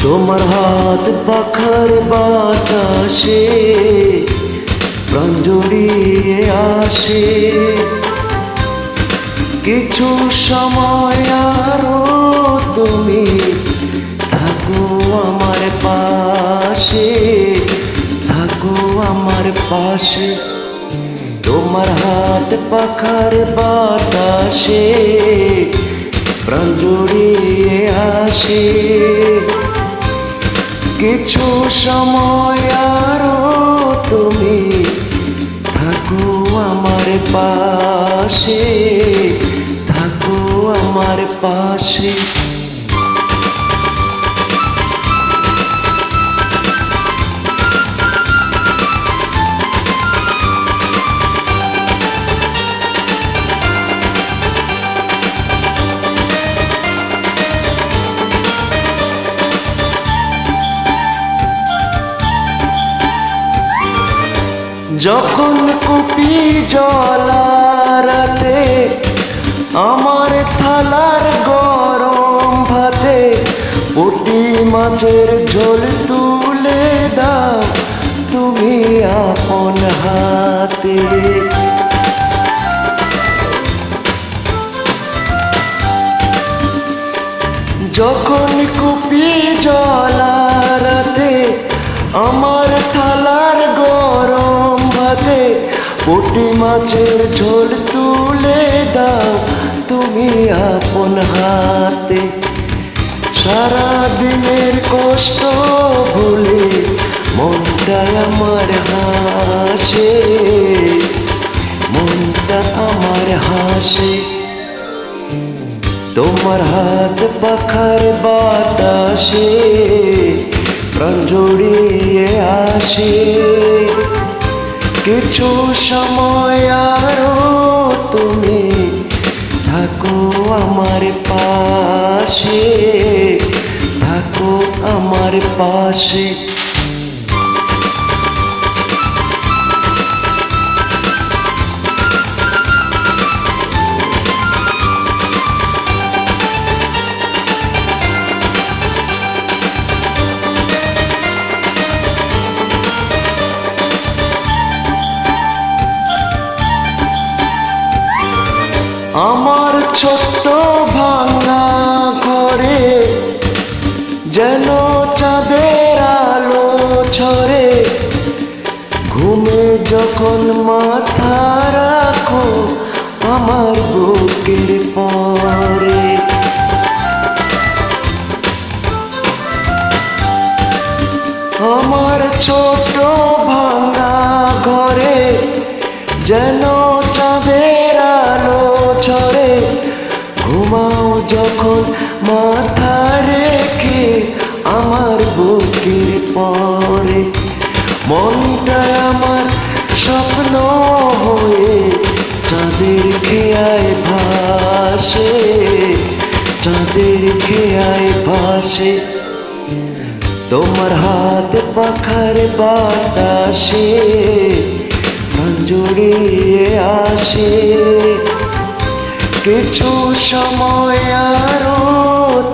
তোমার হাত পাখার বাতাসে প্রাণ জড়িয়ে আসে। কিছু সময় আরো তুমি থাকো আমার পাশে, থাকো আমার পাশে। তোমার হাত পাখার বাতাসে প্রাণ জড়িয়ে আসে। কিছু সময় আরো তুমি থাকো আমার পাশে, থাকো আমার পাশে। যখন কুপি জলারাতে আমার থালার গরম ভাতে পুঁটি মাছের ঝোল তুলে দাও তুমি আপন হাতে। যখন কুপি জলারাতে আমার থালার গরম ভাতে পুঁটি মাছের ঝোল তুলে দাও তুমি আপন হাতে। সারা দিনের কষ্ট ভুলে মনটা আমার হাসে, মনটা আমার হাসে। তোমার হাত পাখার বাতাসে প্রাণ জড়িয়ে আসে। কিছু সময় আরো তুমি থাকো আমার পাশে, থাকো আমার পাশে। আমার ছোট্ট ভাঙা ঘরে যেন চাঁদের আলো ঝরে। ঘুমে যখন মাথা রাখো আমার বুকের পরে। আমার ছোট্ট ভাঙা ঘরে যেন চাঁদের আলো ঝরে। ঘুমাও যখন মাথা রেখে আমার বুকের পরে। মনটা আমার স্বপ্ন হয়ে চাঁদের খেয়ায় ভাসে, চাঁদের খেয়ায় ভাসে। তোমার হাত পাখার বাতাসে প্রাণ জড়িয়ে আসে। কিছু সময় আরো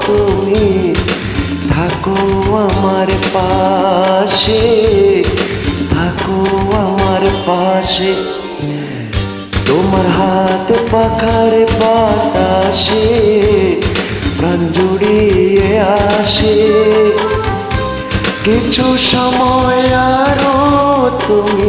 তুমি থাকো আমার পাশে, থাকো আমার পাশে। তোমার হাত পাখার বাতাসে প্রাণ জড়িয়ে আসে। কিছু সময় আরো তুমি